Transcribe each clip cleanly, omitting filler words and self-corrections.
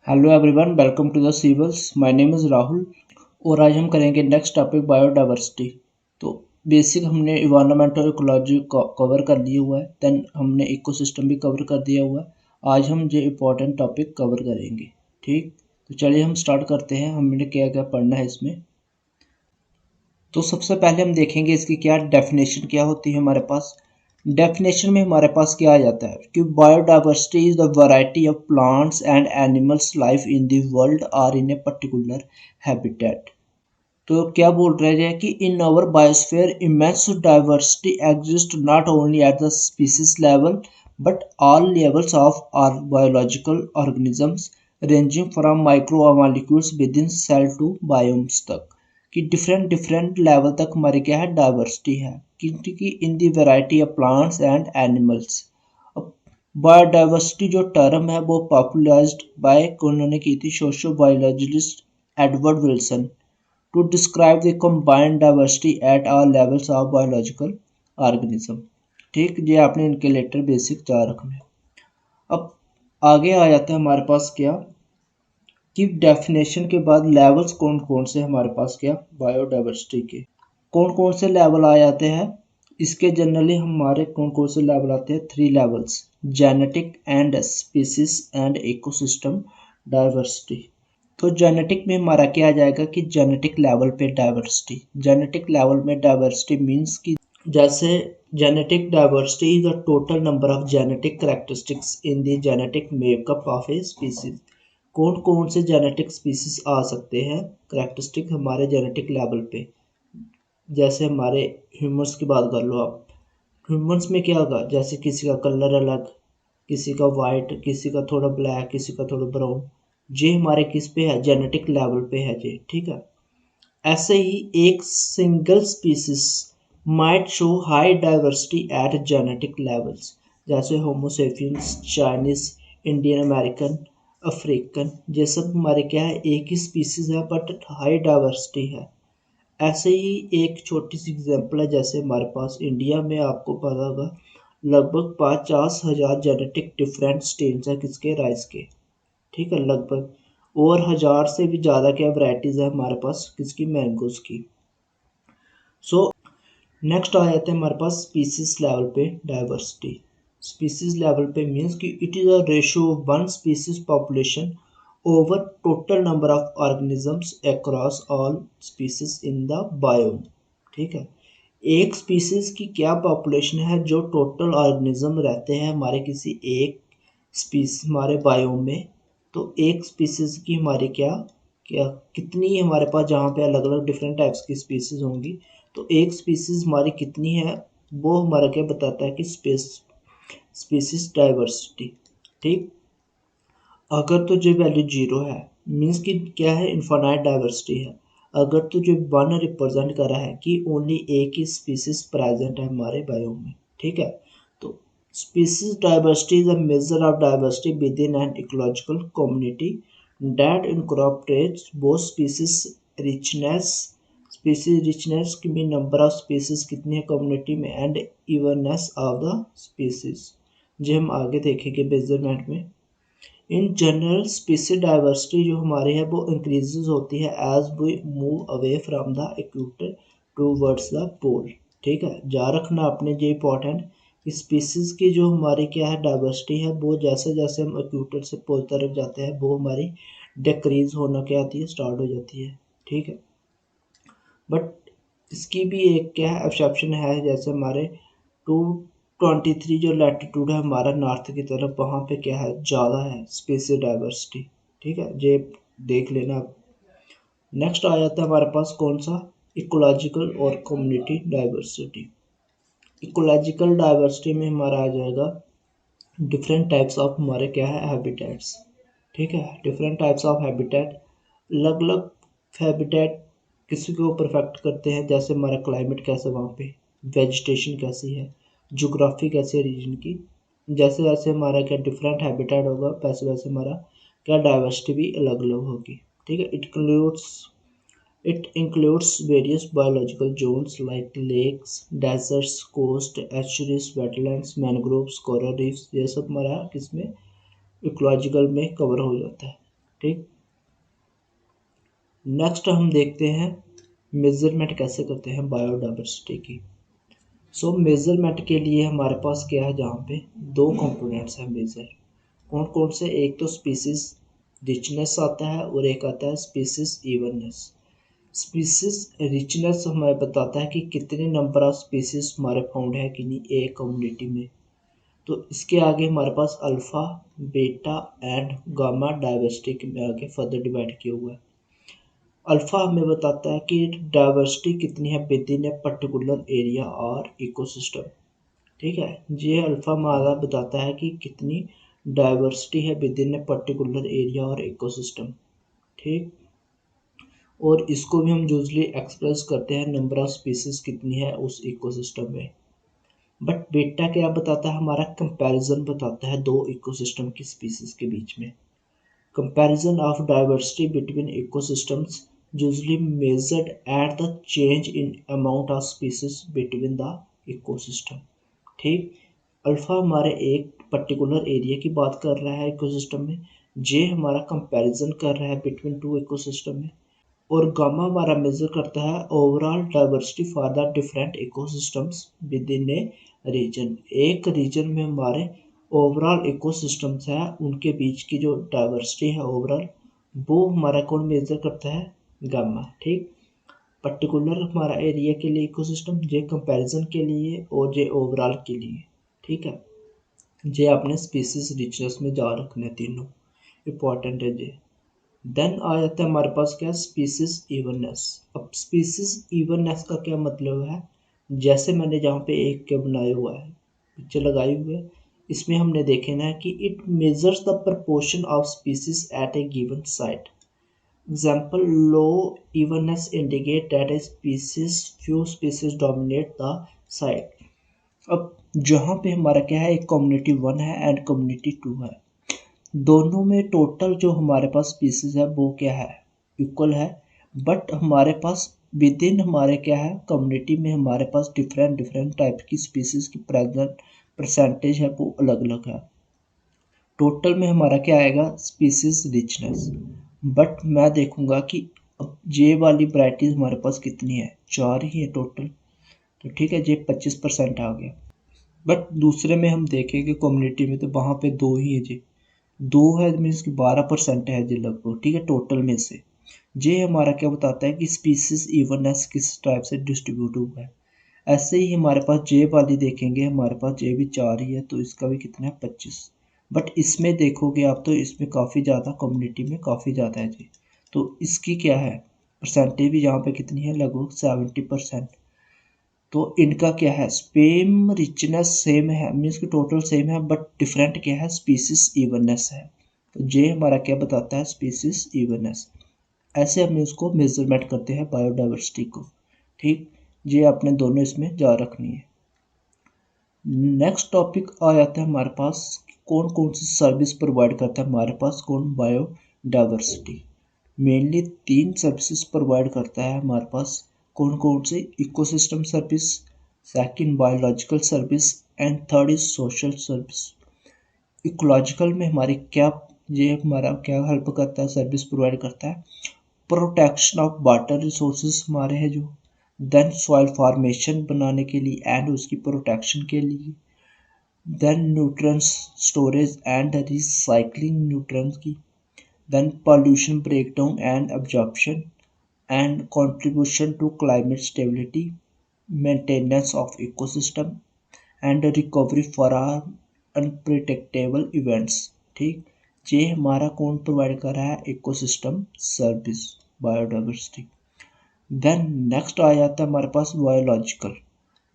Hello everyone, welcome to the civils. My name is Rahul और आज हम करेंगे नेक्स्ट टॉपिक बायोडाइवर्सिटी। तो बेसिक हमने इन्वायरमेंट और इकोलॉजी कवर कर लिया हुआ है, देन हमने इकोसिस्टम भी कवर कर दिया हुआ है। आज हम जो इम्पोर्टेंट टॉपिक कवर करेंगे। ठीक, तो चलिए हम स्टार्ट करते हैं। हमने क्या क्या पढ़ना है इसमें। तो सबसे पहले हम देखेंगे इसकी क्या डेफिनेशन क्या होती है हमारे पास। डेफिनेशन में हमारे पास क्या आ जाता है कि biodiversity is the variety of plants and animals life in the world or in a particular habitat. तो क्या बोल रहे हैं कि in our biosphere immense diversity exist not only at the species level but all levels of our biological organisms ranging from micro molecules within cell to biomes तक। कि different different level तक हमारी क्या है diversity है, क्योंकि in the variety of plants and animals. Biodiversity जो term है वो पॉपुलराइज्ड बाय उन्होंने की थी socio biologist Edward Wilson to describe the combined diversity at all levels of biological organism. ठीक, ये आपने इनके लेटर बेसिक जा रखने। अब आगे आ जाता है हमारे पास क्या कि डेफिनेशन के बाद लेवल्स कौन कौन से हमारे पास क्या बायोडाइवर्सिटी के कौन कौन से लेवल आ जाते हैं। इसके जनरली हमारे कौन कौन से लेवल आते हैं, 3 levels, genetic and species and ecosystem diversity. तो जेनेटिक में हमारा क्या आ जाएगा कि जेनेटिक लेवल पे डाइवर्सिटी। जेनेटिक लेवल में डाइवर्सिटी मीन्स कि जैसे genetic diversity is the total number of genetic characteristics in the genetic makeup of a species. कौन कौन से जेनेटिक स्पीसीज आ सकते हैं करेक्टरिस्टिक हमारे जेनेटिक लेवल पे। जैसे हमारे ह्यूमन्स की बात कर लो आप। ह्यूमन्स में क्या होगा, जैसे किसी का कलर अलग, किसी का वाइट, किसी का थोड़ा ब्लैक, किसी का थोड़ा ब्राउन। ये हमारे किस पे है, जेनेटिक लेवल पे है ये। ठीक है, ऐसे ही एक single species might show high diversity at genetic levels, जैसे homo sapiens, Chinese, Indian American, African. ये सब हमारे क्या है, एक ही स्पीसीज है बट हाई डाइवर्सिटी है। ऐसे ही एक छोटी सी एग्जांपल है, जैसे हमारे पास इंडिया में आपको पता होगा लगभग 50,000 जेनेटिक डिफरेंट स्टेन्स हैं किसके, राइस के। ठीक है, लगभग, और 1000 से भी ज़्यादा क्या वैरायटीज़ है हमारे पास किसकी, मैंगोज की। सो नेक्स्ट आ जाते हैं हमारे पास स्पीसीज लेवल पे डाइवर्सिटी। स्पीसीज लेवल पे मीन्स कि it is a ratio of one species population over total number of organisms across all species in the biome. ठीक है, एक स्पीसीज की क्या पॉपुलेशन है जो टोटल ऑर्गेनिज्म रहते हैं हमारे किसी एक स्पीसीज हमारे बायोम में। तो एक स्पीसीज की हमारी क्या क्या कितनी हमारे पास, जहाँ पे अलग अलग डिफरेंट टाइप्स की स्पीसीज होंगी, तो एक स्पीसीज हमारी कितनी है वो हमारा क्या बताता है कि स्पीसीज डाइवर्सिटी। ठीक, अगर तो जो वैल्यू 0 है मीन्स कि क्या है, इनफाइनाइट डाइवर्सिटी है। अगर तो जो 1 रिप्रेजेंट कर रहा है कि ओनली एक ही स्पीसीज प्रेजेंट है हमारे बायोम में। ठीक है, तो species diversity is a measure of diversity with in an ecological community that incorporates both species richness की भी नंबर ऑफ स्पीसीज कितनी है कम्युनिटी में and evenness of the species, जो हम आगे देखेंगे मेजरमेंट में। इन जनरल स्पीसीज डाइवर्सिटी जो हमारे है वो इंक्रीजेज होती है as we move away from the equator towards the pole. ठीक है, जा रखना आपने ये इंपॉर्टेंट कि स्पीसीज की जो हमारी क्या है डाइवर्सिटी है वो जैसे जैसे हम इक्वेटर से पोल तरफ जाते हैं वो हमारी डिक्रीज होना क्या आती है, स्टार्ट हो जाती है। ठीक है, बट इसकी भी एक क्या है एक्सेप्शन है, जैसे हमारे 223 जो लैटिट्यूड है हमारा नॉर्थ की तरफ, वहाँ पे क्या है ज़्यादा है स्पीसीज डाइवर्सिटी। ठीक है, ये देख लेना आप। नेक्स्ट आ जाता है हमारे पास कौन सा, इकोलॉजिकल और कम्युनिटी डाइवर्सिटी। इकोलॉजिकल डाइवर्सिटी में हमारा आ जाएगा डिफरेंट टाइप्स ऑफ हमारे क्या है हैबिटेट्स। ठीक है, डिफरेंट टाइप्स ऑफ हैबिटेट, अलग अलग हैबिटेट किसी को परफेक्ट करते हैं, जैसे हमारा क्लाइमेट कैसा वहाँ पे, वेजिटेशन कैसी है, जोग्राफी कैसी है रीजन की। जैसे जैसे हमारा क्या डिफरेंट हैबिटेट होगा वैसे वैसे हमारा क्या डाइवर्सिटी भी अलग अलग होगी। ठीक है, It includes various biological zones like lakes, deserts, coast, estuaries, wetlands, mangroves, coral reefs। ये सब हमारा किसमें इकोलॉजिकल में कवर हो जाता है। ठीक। नेक्स्ट हम देखते हैं मेजरमेंट कैसे करते हैं बायोडाइवर्सिटी की। सो मेजरमेंट के लिए हमारे पास क्या है, जहाँ पे दो कंपोनेंट्स हैं मेजर। कौन कौन से, एक तो स्पीसीज रिचनेस आता है और एक आता है स्पीसीज इवननेस। स्पीसीज रिचनेस हमें बताता है कि कितने नंबर ऑफ स्पीसीज हमारे फाउंड है कि नहीं एक कम्युनिटी में। तो इसके आगे हमारे पास alpha, beta and gamma diversity में आगे फर्दर डिवाइड किया हुआ है। अल्फा हमें बताता है कि डाइवर्सिटी कितनी है with in a particular area और इकोसिस्टम। ठीक है, ये अल्फा हमारा बताता है कि कितनी डाइवर्सिटी है with in a particular area और इकोसिस्टम। ठीक, और इसको भी हम यूजली एक्सप्रेस करते हैं नंबर ऑफ स्पीसीज कितनी है उस इकोसिस्टम में। बट बीटा क्या बताता है, हमारा कंपैरिजन बताता है दो इकोसिस्टम की स्पीसीज के बीच में। Comparison of diversity between ecosystems usually measured at the change in amount of species between the ecosystem। ठीक, अल्फा हमारे एक पर्टिकुलर एरिया की बात कर रहा है इकोसिस्टम में, जे हमारा कंपैरिजन कर रहा है बिटवीन टू इकोसिस्टम में, और गामा हमारा मेजर करता है overall diversity for the different ecosystems within a region. एक रीजन में हमारे ओवरऑल इकोसिस्टम्स है उनके बीच की जो डाइवर्सिटी है ओवरऑल, वो हमारा कौन मेजर करता है, गामा। ठीक, पर्टिकुलर हमारा एरिया के लिए इकोसिस्टम, जे कंपैरिजन के लिए और जे ओवरऑल के लिए। ठीक है, जे आपने स्पीसीज रिचनेस में जा रखने तीनों इंपॉर्टेंट है जे। देन आ जाता है हमारे पास क्या, स्पीसीज इवननेस। अब स्पीसीज इवननेस का क्या मतलब है, जैसे मैंने जहाँ पे एक के बनाया हुआ है, पिक्चर लगाई हुई है, इसमें हमने देखे ना कि it measures the proportion of species at a given site. Example, low evenness indicate that a species few species dominate the site. अब जहाँ पे हमारा क्या है, एक कम्युनिटी 1 है एंड कम्युनिटी 2 है, दोनों में टोटल जो हमारे पास स्पीसीज है वो क्या है, इक्वल है। बट हमारे पास विद इन हमारे क्या है, कम्युनिटी में हमारे पास डिफरेंट डिफरेंट टाइप की स्पीसीज की प्रेजेंट परसेंटेज है वो अलग अलग है। टोटल में हमारा क्या आएगा, स्पीसीज रिचनेस। बट मैं देखूंगा कि अब ये वाली वैरायटीज हमारे पास कितनी है, 4 ही है टोटल। तो ठीक है, ये 25% आ गया। बट दूसरे में हम देखेंगे कम्युनिटी में तो वहाँ पे 2 ही है जी, 2 है मीन्स कि 12% है जी लगभग। ठीक है, टोटल में से ये हमारा क्या बताता है कि स्पीसीज इवननेस किस टाइप से डिस्ट्रीब्यूट हुआ है। ऐसे ही हमारे पास जे वाली देखेंगे, हमारे पास जे भी 4 ही है तो इसका भी कितना है, 25। बट इसमें देखोगे आप तो इसमें काफ़ी ज़्यादा, कम्युनिटी में काफ़ी ज़्यादा है जी। तो इसकी क्या है परसेंटेज भी यहाँ पे कितनी है, लगभग 70%। तो इनका क्या है, स्पेम रिचनेस सेम है, मीन्स कि टोटल सेम है, बट डिफरेंट क्या है, स्पीसीज इवननेस है। तो जे हमारा क्या बताता है, स्पीसीज इवननेस। ऐसे हम इसको मेजरमेंट करते हैं बायोडाइवर्सिटी को। ठीक, ये आपने दोनों इसमें जा रखनी है। नेक्स्ट टॉपिक आ जाता है हमारे पास, कौन कौन सी सर्विस प्रोवाइड करता है हमारे पास कौन, बायोडाइवर्सिटी। मेनली 3 सर्विसेज प्रोवाइड करता है हमारे पास, कौन कौन से, ecosystem service, second biological service and third is social service. Ecological में हमारी क्या, ये हमारा क्या हेल्प करता है, सर्विस प्रोवाइड करता है, प्रोटेक्शन ऑफ वाटर रिसोर्सेज हमारे हैं जो, देन सॉइल फॉर्मेशन बनाने के लिए एंड उसकी प्रोटेक्शन के लिए, then nutrients storage and recycling nutrients की, then pollution breakdown and absorption and contribution to climate stability, maintenance of ecosystem and recovery for our unpredictable events। ठीक, ये हमारा कौन प्रोवाइड कर रहा है, ecosystem service biodiversity. Then next आ जाता है हमारे पास बायोलॉजिकल।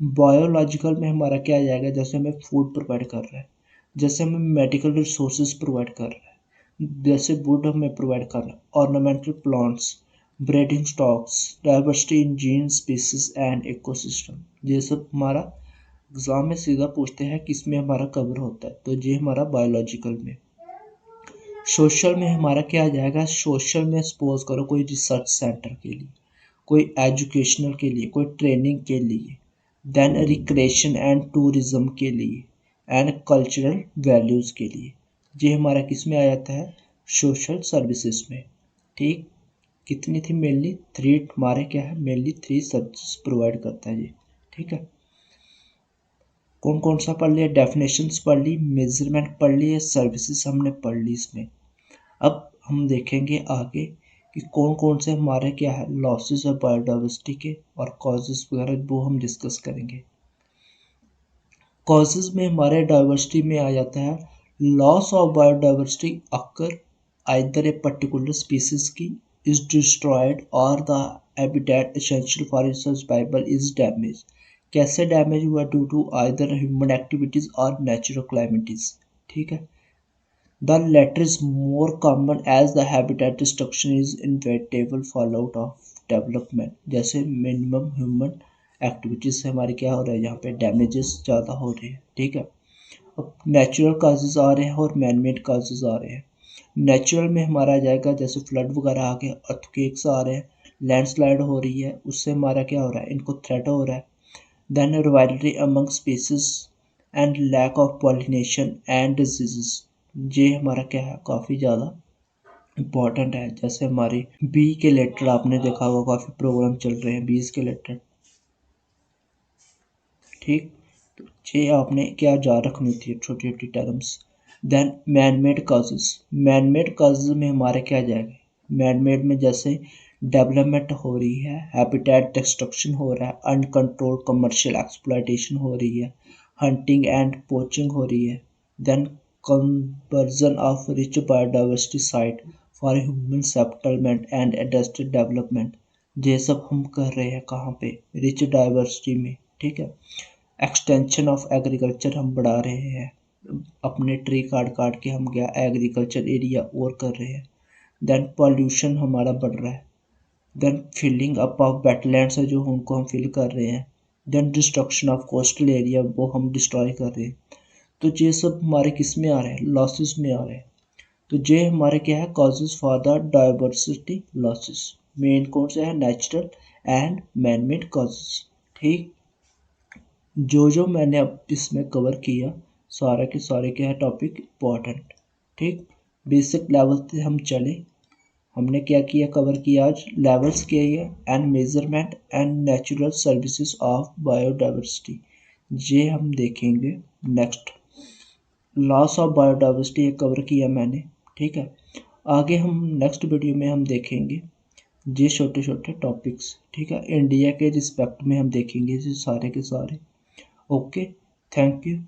बायोलॉजिकल में हमारा क्या आ जाएगा, जैसे हमें फूड प्रोवाइड कर रहा है, जैसे हमें मेडिकल रिसोर्सेज प्रोवाइड कर रहा है, जैसे वुड हमें प्रोवाइड कर रहा है, ornamental plants, breeding stocks, diversity in gene species and ecosystem. ये सब हमारा एग्जाम में सीधा पूछते हैं किसमें हमारा कवर होता है, तो ये हमारा बायोलॉजिकल में। सोशल में हमारा क्या आ जाएगा, सोशल में सपोज करो कोई रिसर्च सेंटर के लिए, कोई एजुकेशनल के लिए, कोई ट्रेनिंग के लिए, देन रिक्रिएशन एंड टूरिज्म के लिए एंड कल्चरल वैल्यूज़ के लिए। ये हमारा किस में आ जाता है, सोशल सर्विसेज में। ठीक, कितनी थी मेनली 3, हमारे क्या है मेनली 3 सर्विसेज प्रोवाइड करता है ये। ठीक है, कौन कौन सा पढ़ लिया, डेफिनेशंस पढ़ ली, मेजरमेंट पढ़ ली, सर्विसेज हमने पढ़ ली इसमें। अब हम देखेंगे आगे कि कौन कौन से हमारे क्या है लॉसेस है बायोडाइवर्सिटी के और कॉजेज वगैरह, वो हम डिस्कस करेंगे। कॉजेज में हमारे डाइवर्सिटी में आ जाता है loss of biodiversity occur either a particular species की इज डिस्ट्रॉयड और the habitat essential for its survival is damage. कैसे डैमेज हुआ, due to either human activities और नेचुरल क्लाइमेटीज। ठीक है, the latter is more common as the habitat destruction is inevitable fallout of development। जैसे minimum human activities से हमारे क्या हो रहा है, यहाँ पे डैमेजेस ज़्यादा हो रहे हैं। ठीक है, अब नेचुरल काजेज आ रहे हैं और मैन मेड काजेज आ रहे हैं। नेचुरल में हमारा आ जाएगा जैसे फ्लड वगैरह आ गया, अर्थक्वेक्स आ रहे हैं, लैंडस्लाइड हो रही है, उससे हमारा क्या हो रहा है, इनको थ्रेट हो रहा है। Then rivalry among species and lack of pollination and diseases, ये हमारा क्या है काफ़ी ज़्यादा इम्पॉर्टेंट है। जैसे हमारे बी के रिलेटेड आपने देखा होगा काफ़ी प्रोग्राम चल रहे हैं बीज के रिलेटेड। ठीक, तो ये आपने क्या जा रखनी थी छोटी छोटी terms. Then man made causes, man made causes में हमारे क्या जाएगा, मैन मेड में जैसे डेवलपमेंट हो रही है, हैबिटेट डिस्ट्रक्शन हो रहा है, अनकंट्रोल्ड कमर्शियल एक्सप्लॉयटेशन हो रही है, हंटिंग एंड पोचिंग हो रही है, then conversion of rich biodiversity site for human settlement and industrial development। ये सब हम कर रहे हैं कहाँ पे, रिच डाइवर्सिटी में। ठीक है, एक्सटेंशन ऑफ एग्रीकल्चर हम बढ़ा रहे हैं, अपने ट्री काट काट के हम क्या एग्रीकल्चर एरिया और कर रहे हैं। देन पॉल्यूशन हमारा बढ़ रहा है, then filling up of wetlands है जो उनको हम फिल कर रहे हैं, then destruction of coastal area वो हम डिस्ट्रॉय कर रहे हैं। तो ये सब हमारे किस में आ रहे हैं, लॉसेस में आ रहे हैं। तो ये हमारे क्या है causes for the diversity losses. Main कौन से है, natural and man made causes. ठीक, जो मैंने अब इसमें कवर किया सारे के सारे क्या है टॉपिक इम्पॉर्टेंट। ठीक, बेसिक लेवल से हम चले, हमने क्या किया कवर किया आज, लेवल्स किए and measurement and natural services of biodiversity, ये हम देखेंगे next. Loss of biodiversity cover किया मैंने। ठीक है, आगे हम नेक्स्ट वीडियो में हम देखेंगे ये छोटे छोटे टॉपिक्स। ठीक है, इंडिया के रिस्पेक्ट में हम देखेंगे ये सारे के सारे। Okay, thank you.